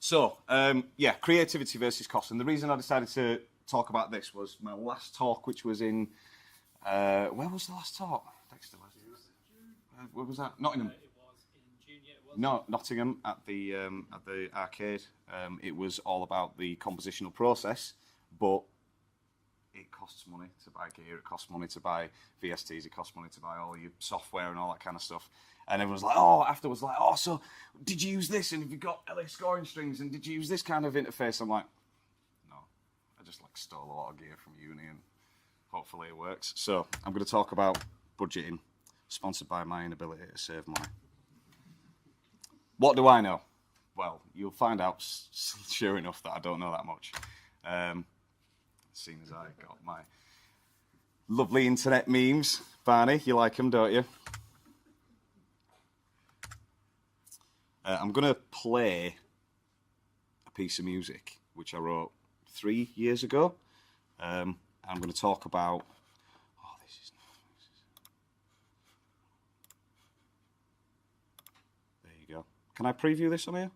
So, yeah, creativity versus cost. And the reason I decided to talk about this was my last talk, which was in... where was the last talk? Dexter, where was that? Nottingham. It was in June, yeah, it was. No, Nottingham at the arcade. It was all about the compositional process, but it costs money to buy gear, it costs money to buy VSTs, it costs money to buy all your software and all that kind of stuff. And everyone's like, afterwards, so did you use this? And have you got LA scoring strings? And did you use this kind of interface? I'm like, no, I just stole a lot of gear from uni and hopefully it works. So I'm going to talk about budgeting, sponsored by my inability to save money. What do I know? Well, you'll find out sure enough that I don't know that much. Seeing as I got my lovely internet memes. Barney, you like them, don't you? I'm going to play a piece of music which I wrote 3 years ago. I'm going to talk about... Oh, this is... There you go. Can I preview this on here?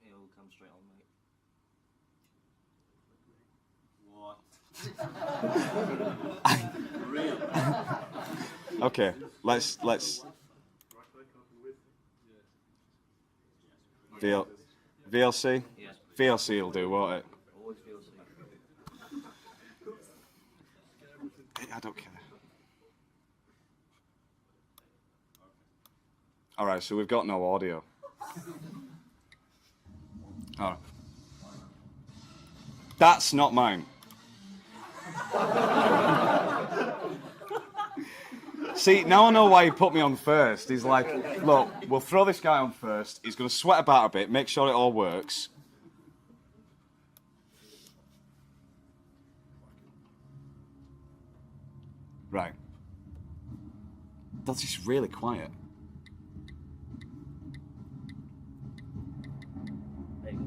It'll come straight on, mate. What? Real? Okay, let's VLC? Yes. VLC will do, won't it? Always feels I don't care. Alright, so we've got no audio. Alright. That's not mine. See, now I know why he put me on first. He's like, look, we'll throw this guy on first. He's going to sweat about a bit, make sure it all works. Right. That's just really quiet. There you go.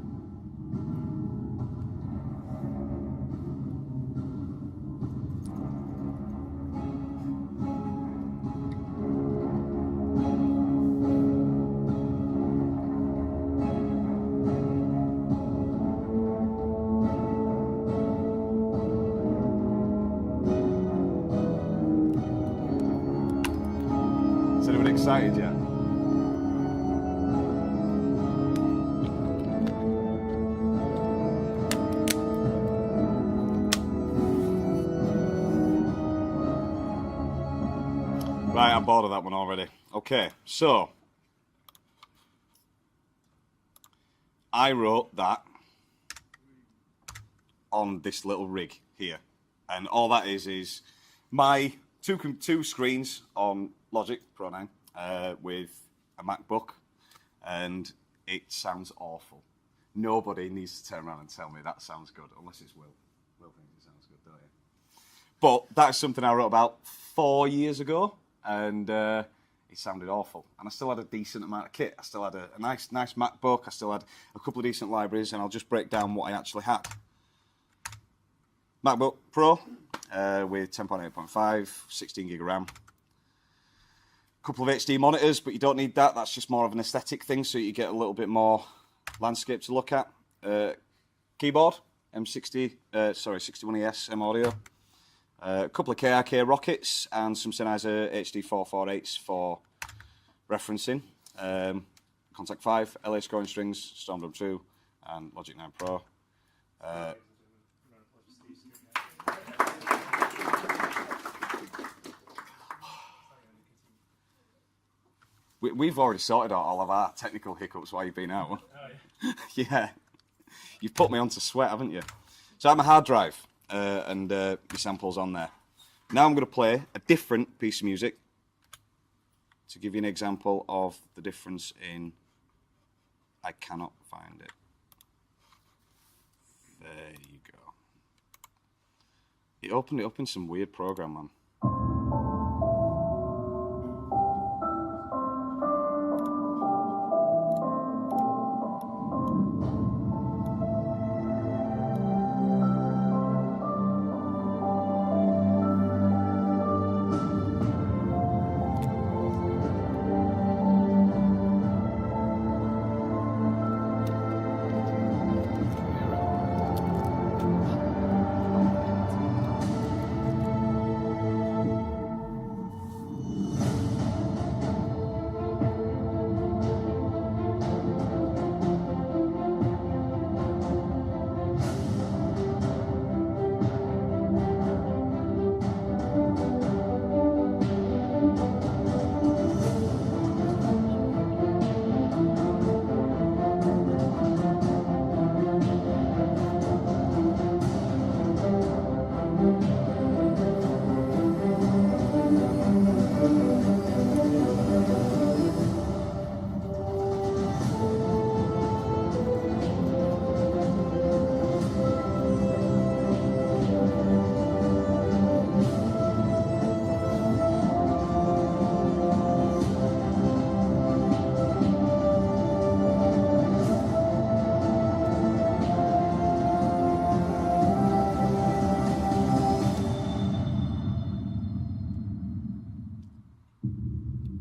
Is anyone excited yet? Right, I'm bored of that one already. Okay, so I wrote that on this little rig here, and all that is my two screens on Logic Pro 9 with a MacBook, and it sounds awful. Nobody needs to turn around and tell me that sounds good, unless it's Will. Will thinks it sounds good, don't you? But that's something I wrote about 4 years ago, and it sounded awful. And I still had a decent amount of kit. I still had a nice MacBook. I still had a couple of decent libraries, and I'll just break down what I actually had. MacBook Pro with 10.8.5, 16 gig of RAM. Couple of HD monitors, but you don't need that. That's just more of an aesthetic thing, so you get a little bit more landscape to look at. Keyboard, 61ES M Audio. A couple of KRK rockets and some Sennheiser HD 448s for referencing. Contact 5, LA scoring strings, Storm Drum 2, and Logic 9 Pro. We've already sorted out all of our technical hiccups while you've been out. Oh, yeah. Yeah. You've put me on to sweat, haven't you? So I'm a hard drive, and your sample's on there. Now I'm going to play a different piece of music to give you an example of the difference in... I cannot find it. There you go. It opened it up in some weird program, man.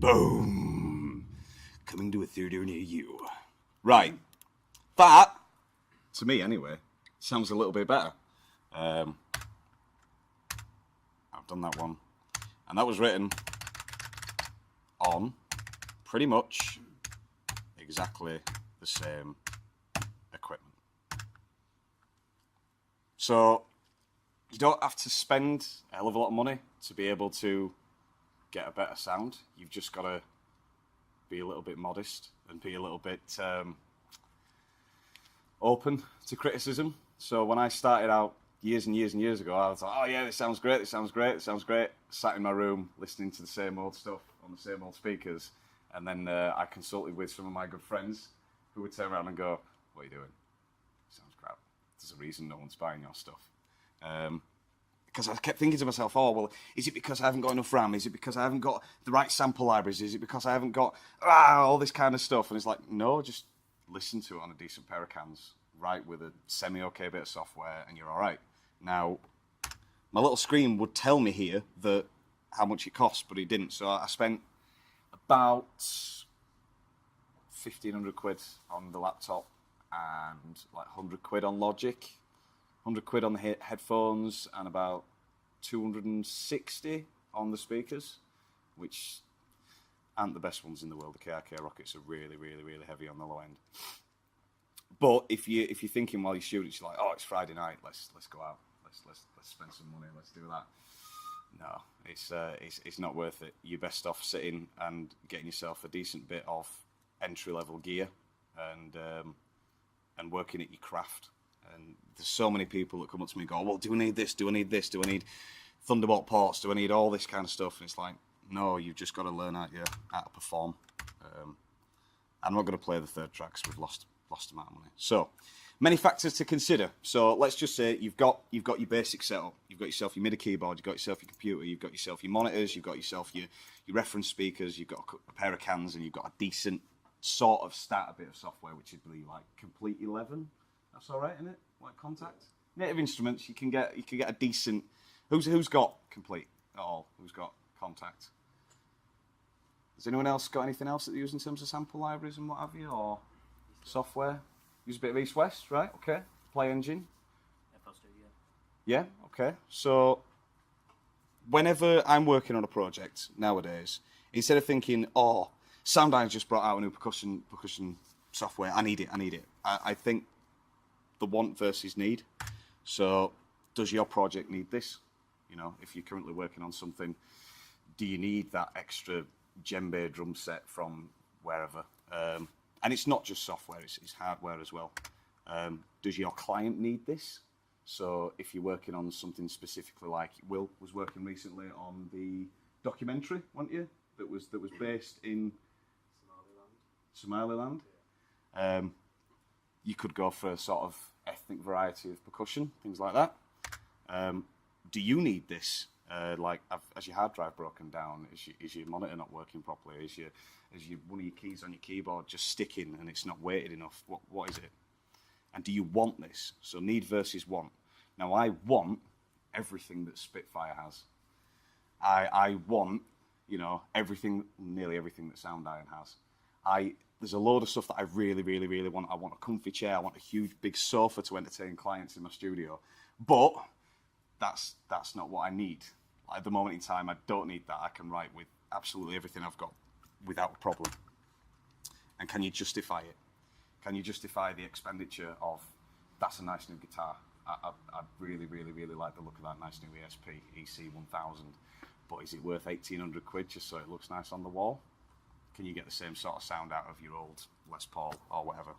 Boom. Coming to a theater near you. Right. That, to me anyway, sounds a little bit better. I've done that one. And that was written on pretty much exactly the same equipment. So you don't have to spend a hell of a lot of money to be able to get a better sound. You've just got to be a little bit modest and be a little bit open to criticism. So when I started out years and years and years ago, I was like, oh yeah, this sounds great, this sounds great, this sounds great. Sat in my room listening to the same old stuff on the same old speakers. And then I consulted with some of my good friends who would turn around and go, what are you doing? Sounds crap. There's a reason no one's buying your stuff. Because I kept thinking to myself, oh, well, is it because I haven't got enough RAM? Is it because I haven't got the right sample libraries? Is it because I haven't got all this kind of stuff? And it's like, no, just listen to it on a decent pair of cans, right, with a semi-okay bit of software, and you're all right. Now, my little screen would tell me here that how much it costs, but it didn't. So I spent about 1,500 quid on the laptop and like 100 quid on Logic, 100 quid on the headphones, and about 260 on the speakers, which aren't the best ones in the world. The KRK Rockets are really, really, really heavy on the low end. But if you're thinking while you shoot it, you're like, oh, it's Friday night, let's go out, let's spend some money, let's do that. No, it's not worth it. You're best off sitting and getting yourself a decent bit of entry level gear and working at your craft. And there's so many people that come up to me and go, well, do I need this? Do I need this? Do I need Thunderbolt ports? Do I need all this kind of stuff? And it's like, no, you've just got to learn how to perform. I'm not going to play the third track because we've lost amount of money. So, many factors to consider. So let's just say you've got your basic setup. You've got yourself your MIDI keyboard, you've got yourself your computer, you've got yourself your monitors, you've got yourself your reference speakers, you've got a pair of cans, and you've got a decent sort of starter bit of software, which would be like Complete 11. That's all right, isn't it? Like Contact. Native Instruments, you can get a decent. Who's got Complete at all? Who's got Contact? Has anyone else got anything else that they use in terms of sample libraries and what have you, or software? Use a bit of East West, right? Okay. Play Engine. FL Studio. Yeah. Yeah. Okay. So whenever I'm working on a project nowadays, instead of thinking, oh, Soundine just brought out a new percussion software, I need it. I think the want versus need. So does your project need this? You know, if you're currently working on something, do you need that extra djembe drum set from wherever? And it's not just software, it's hardware as well. Does your client need this? So if you're working on something specifically, like Will was working recently on the documentary, wasn't you? That was based in Somaliland. Yeah. You could go for a sort of ethnic variety of percussion, things like that. Do you need this? Has your hard drive broken down? Is your monitor not working properly? Is one of your keys on your keyboard just sticking and it's not weighted enough? What is it? And do you want this? So need versus want. Now I want everything that Spitfire has. I want, nearly everything that Soundine has. There's a load of stuff that I really, really, really want. I want a comfy chair. I want a huge, big sofa to entertain clients in my studio. But that's not what I need. At the moment in time, I don't need that. I can write with absolutely everything I've got without a problem. And can you justify it? Can you justify the expenditure of, that's a nice new guitar. I really, really, really like the look of that nice new ESP, EC1000. But is it worth 1,800 quid just so it looks nice on the wall? Can you get the same sort of sound out of your old Les Paul or whatever?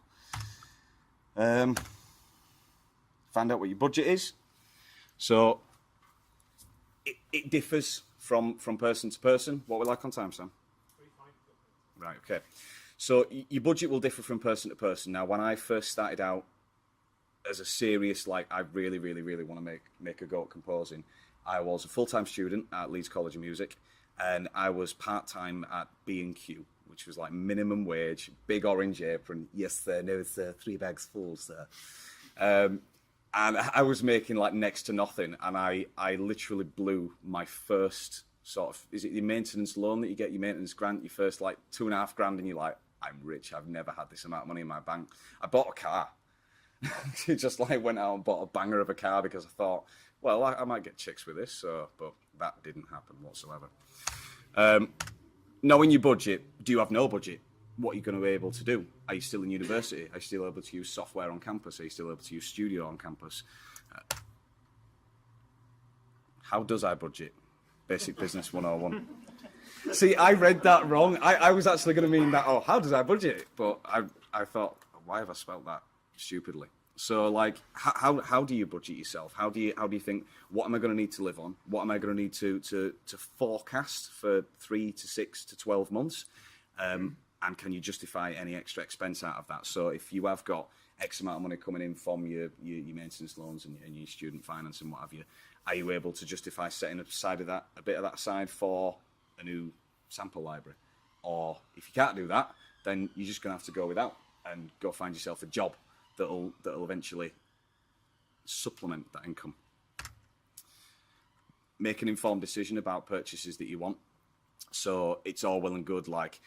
Find out what your budget is. So it differs from person to person. What we like on time, Sam? Right, okay. So your budget will differ from person to person. Now, when I first started out as a serious, I really, really, really want to make a go at composing, I was a full-time student at Leeds College of Music, and I was part-time at B&Q, which was like minimum wage, big orange apron. Yes, sir. No, sir. 3 bags full, sir. And I was making like next to nothing, and I literally blew my first sort of, is it your maintenance loan that you get, your maintenance grant, your first like $2,500, and you're like, I'm rich, I've never had this amount of money in my bank. I bought a car. Just like went out and bought a banger of a car because I thought, well, I might get chicks with this, but that didn't happen whatsoever. Knowing your budget, do you have no budget? What are you going to be able to do? Are you still in university? Are you still able to use software on campus? Are you still able to use studio on campus? How does I budget? Basic Business 101. See, I read that wrong. I was actually going to mean that, how does I budget? But I thought, why have I spelt that stupidly? So, like, how do you budget yourself? How do you think, what am I going to need to live on? What am I going to need to forecast for 3 to 6 to 12 months? And can you justify any extra expense out of that? So if you have got X amount of money coming in from your maintenance loans and your student finance and what have you, are you able to justify setting aside a bit of that aside for a new sample library? Or if you can't do that, then you're just going to have to go without and go find yourself a job that'll eventually supplement that income. Make an informed decision about purchases that you want. So it's all well and good, like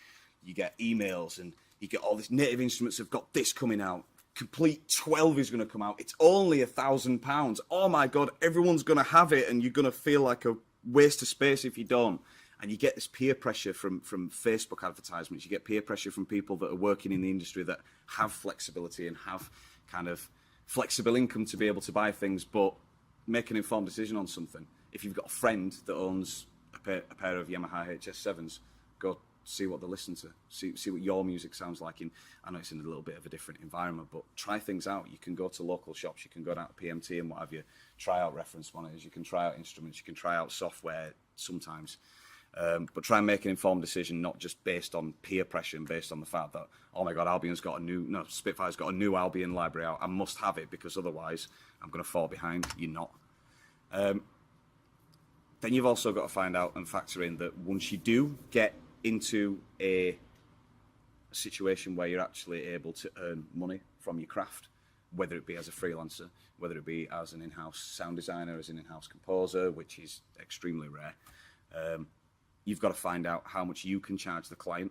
you get emails and you get all this Native Instruments have got this coming out. Complete 12 is going to come out. It's only £1,000. Oh my God, everyone's going to have it, and you're going to feel like a waste of space if you don't. And you get this peer pressure from Facebook advertisements. You get peer pressure from people that are working in the industry that have flexibility and have kind of flexible income to be able to buy things, but make an informed decision on something. If you've got a friend that owns a pair of Yamaha HS7s, go see what they listen to, see what your music sounds like. I know it's in a little bit of a different environment, but try things out. You can go to local shops, you can go down to PMT and what have you, try out reference monitors, you can try out instruments, you can try out software sometimes. But try and make an informed decision, not just based on peer pressure and based on the fact that, oh my God, Spitfire's got a new Albion library out. I must have it because otherwise I'm going to fall behind. You're not. Then you've also got to find out and factor in that once you do get into a situation where you're actually able to earn money from your craft, whether it be as a freelancer, whether it be as an in-house sound designer, as an in-house composer, which is extremely rare, you've got to find out how much you can charge the client,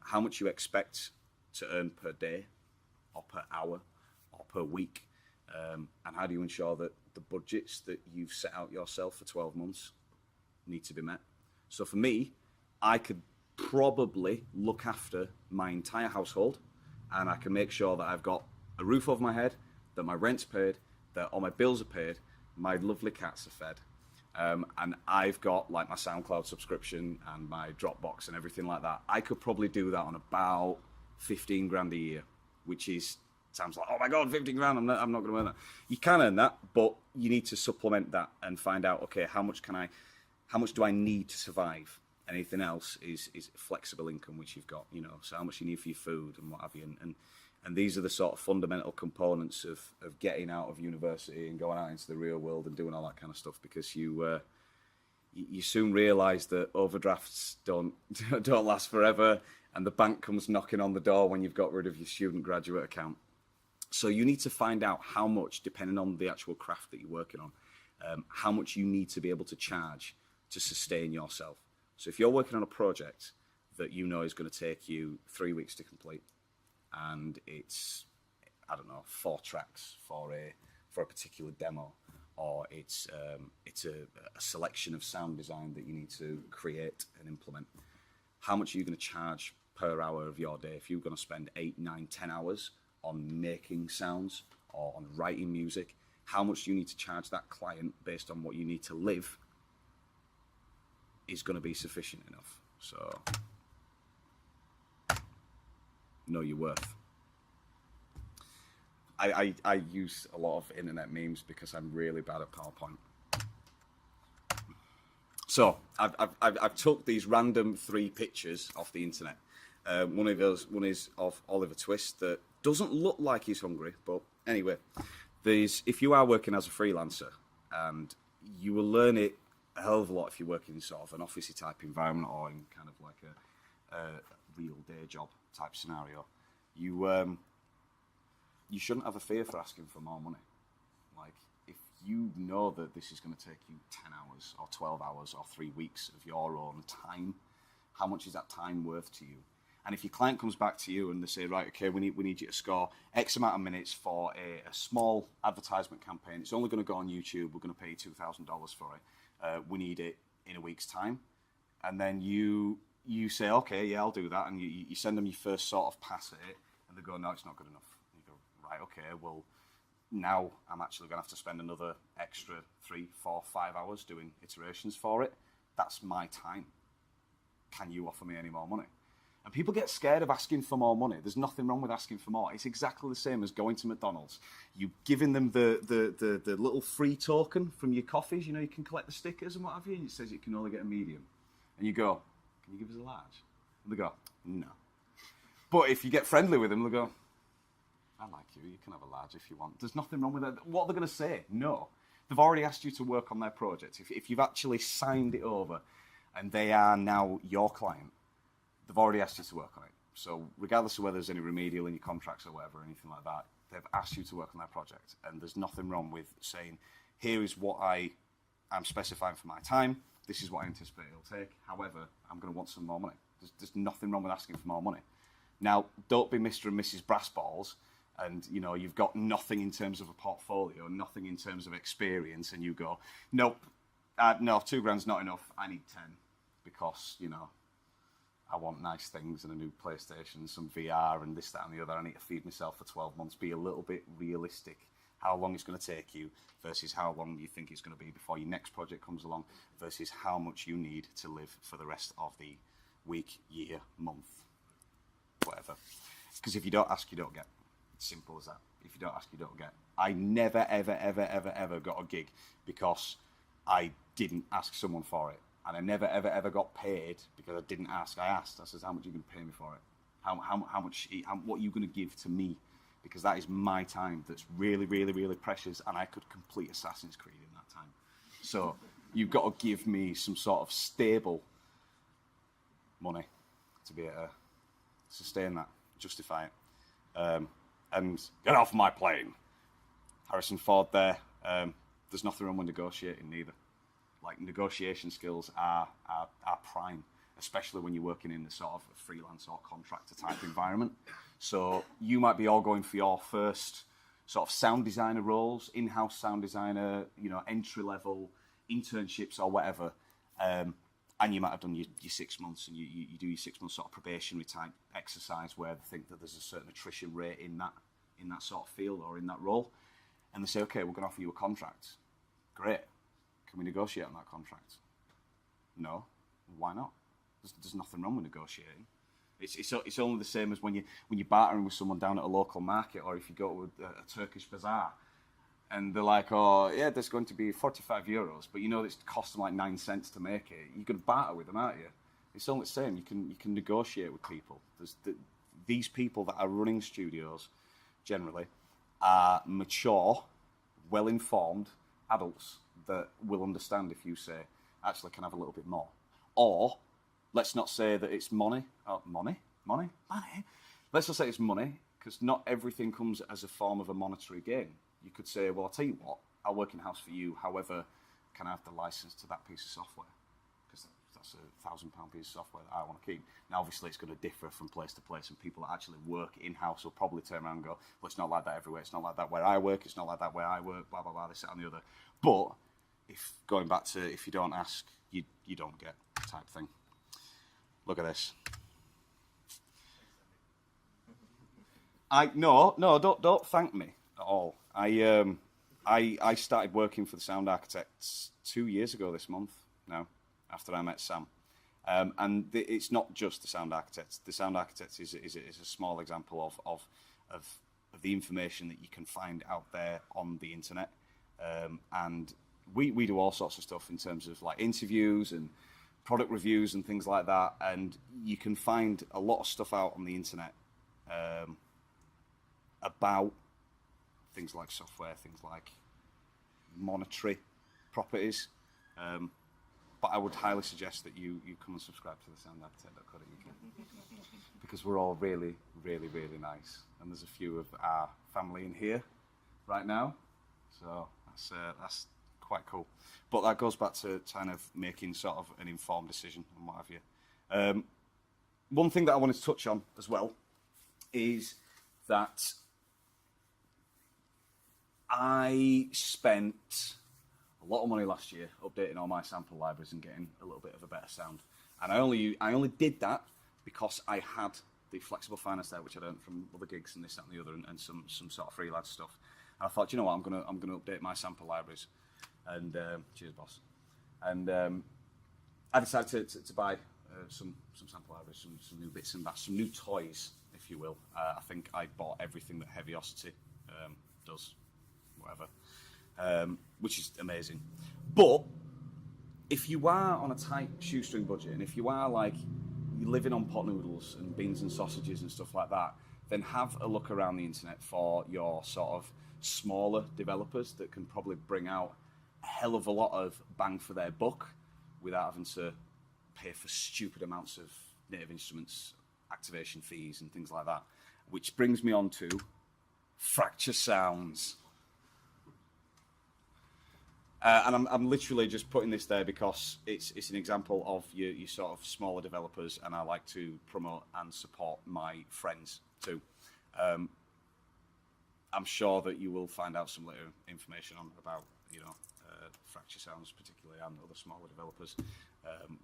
how much you expect to earn per day or per hour or per week, and how do you ensure that the budgets that you've set out yourself for 12 months need to be met. So for me, I could probably look after my entire household, and I can make sure that I've got a roof over my head, that my rent's paid, that all my bills are paid, my lovely cats are fed, and I've got like my SoundCloud subscription and my Dropbox and everything like that. I could probably do that on about 15 grand a year, which sounds like, oh my God, 15 grand, I'm not going to earn that. You can earn that, but you need to supplement that and find out, okay, how much do I need to survive? Anything else is flexible income, which you've got, so how much you need for your food and what have you. And these are the sort of fundamental components of getting out of university and going out into the real world and doing all that kind of stuff, because you soon realise that overdrafts don't last forever, and the bank comes knocking on the door when you've got rid of your student graduate account. So you need to find out how much, depending on the actual craft that you're working on, how much you need to be able to charge to sustain yourself. So if you're working on a project that you know is going to take you 3 weeks to complete, and it's, 4 tracks for a particular demo, or it's a selection of sound design that you need to create and implement, how much are you going to charge per hour of your day? If you're going to spend 8, 9, 10 hours on making sounds or on writing music, how much do you need to charge that client based on what you need to live is going to be sufficient enough. So know your worth. I use a lot of internet memes because I'm really bad at PowerPoint. So I've took these random 3 pictures off the internet. One is of Oliver Twist that doesn't look like he's hungry, but anyway, if you are working as a freelancer, and you will learn it a hell of a lot if you're working in sort of an office-y type environment or in kind of like a real day job type scenario, you shouldn't have a fear for asking for more money. Like, if you know that this is going to take you 10 hours or 12 hours or 3 weeks of your own time, how much is that time worth to you? And if your client comes back to you and they say, right, okay, we need you to score X amount of minutes for a small advertisement campaign, it's only going to go on YouTube, we're going to pay you $2,000 for it, we need it in a week's time. And then you say, okay, yeah, I'll do that. And you send them your first sort of pass at it, and they go, no, it's not good enough. And you go, right, okay, well, now I'm actually going to have to spend another extra 3, 4, 5 hours doing iterations for it. That's my time. Can you offer me any more money? And people get scared of asking for more money. There's nothing wrong with asking for more. It's exactly the same as going to McDonald's. You giving them the little free token from your coffees. You know, you can collect the stickers and what have you, and it says you can only get a medium. And you go, can you give us a large? And they go, no. But if you get friendly with them, they'll go, I like you. You can have a large if you want. There's nothing wrong with that. What are they going to say? No. They've already asked you to work on their project. If you've actually signed it over and they are now your client, they've already asked you to work on it. So regardless of whether there's any remedial in your contracts or whatever, or anything like that, they've asked you to work on their project. And there's nothing wrong with saying, here is what I'm specifying for my time. This is what I anticipate it'll take. However, I'm going to want some more money. There's nothing wrong with asking for more money. Now, don't be Mr. and Mrs. Brassballs and, you know, you've got nothing in terms of a portfolio, nothing in terms of experience, and you go, nope, no, £2,000's not enough. I need 10 because, you know, I want nice things and a new PlayStation, some VR and this, that and the other. I need to feed myself for 12 months. Be a little bit realistic. How long it's going to take you versus how long you think it's going to be before your next project comes along versus how much you need to live for the rest of the week, year, month, whatever. Because if you don't ask, you don't get. It's simple as that. If you don't ask, you don't get. I never, ever, ever, ever, ever got a gig because I didn't ask someone for it. And I never, ever, ever got paid because I didn't ask. I asked. I said, how much are you going to pay me for it? What are you going to give to me? Because that is my time that's really, really, really precious, and I could complete Assassin's Creed in that time. So you've got to give me some sort of stable money to be able to sustain that, justify it. And get off my plane. Harrison Ford there. There's nothing wrong with negotiating neither. Like, negotiation skills are prime, especially when you're working in the sort of freelance or contractor type environment. So you might be all going for your first sort of sound designer roles, in-house sound designer, you know, entry-level internships or whatever. And you might have done your 6 months and you do your 6 months sort of probationary type exercise where they think that there's a certain attrition rate in that sort of field or in that role. And they say, okay, we're going to offer you a contract. Great. Can we negotiate on that contract? No. Why not? There's nothing wrong with negotiating. It's only the same as when you're bartering with someone down at a local market, or if you go to a Turkish bazaar, and they're like, oh yeah, there's going to be €45, but you know it's cost them like 9 cents to make it. You're going to barter with them, aren't you? It's only the same. You can negotiate with people. These people that are running studios generally are mature, well-informed adults that will understand if you say, actually, can I have a little bit more? Or, let's not say that it's money. Money? Let's not say it's money, because not everything comes as a form of a monetary gain. You could say, well, I'll tell you what, I'll work in-house for you, however, can I have the license to that piece of software? Because that's a £1,000 piece of software that I want to keep. Now, obviously, it's going to differ from place to place, and people that actually work in-house will probably turn around and go, well, it's not like that everywhere, it's not like that where I work, it's not like that where I work, blah, blah, blah, this, that, and the other. But, going back to if you don't ask, you don't get type thing. Look at this. Don't thank me at all. I started working for the Sound Architects 2 years ago this month now, after I met Sam. And it's not just the Sound Architects. The Sound Architects is a small example of the information that you can find out there on the internet. And we do all sorts of stuff in terms of like interviews and product reviews and things like that. And you can find a lot of stuff out on the internet about things like software, things like monetary properties. But I would highly suggest that you come and subscribe to the soundarchitect.co.uk because we're all really, really, really nice. And there's a few of our family in here right now. So that's quite cool. But that goes back to kind of making sort of an informed decision and what have you. One thing that I wanted to touch on as well is that I spent a lot of money last year updating all my sample libraries and getting a little bit of a better sound. And I only did that because I had the flexible finance there, which I earned from other gigs and this, that, and the other, and some sort of freelance stuff. And I thought, you know what, I'm gonna update my sample libraries. And cheers, boss. And I decided to buy some sample libraries, some new bits and bats, some new toys, if you will. I think I bought everything that Heaviosity does, whatever, which is amazing. But if you are on a tight shoestring budget, and if you are like you're living on pot noodles and beans and sausages and stuff like that, then have a look around the internet for your sort of smaller developers that can probably bring out a hell of a lot of bang for their buck without having to pay for stupid amounts of Native Instruments activation fees and things like that. Which brings me on to Fracture Sounds. And I'm literally just putting this there because it's an example of your sort of smaller developers, and I like to promote and support my friends too. I'm sure that you will find out some later information about Fracture Sounds particularly and other smaller developers.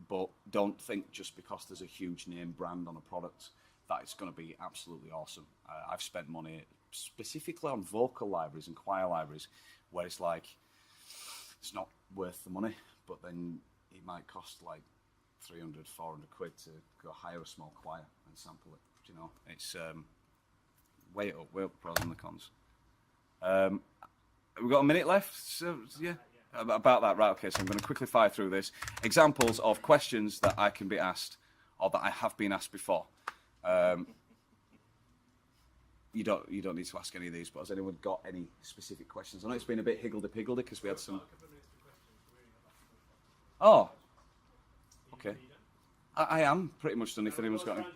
But don't think just because there's a huge name brand on a product that it's going to be absolutely awesome. I've spent money specifically on vocal libraries and choir libraries where it's like, it's not worth the money, but then it might cost like 300, 400 quid to go hire a small choir and sample it. You know, it's weigh up the pros and the cons. We've got a minute left, so yeah. About that, right? Okay, so I'm going to quickly fire through this. Examples of questions that I can be asked, or that I have been asked before. You don't need to ask any of these, but has anyone got any specific questions? I know it's been a bit higgledy-piggledy because we had some. Oh, okay. I am pretty much done. If anyone's got any.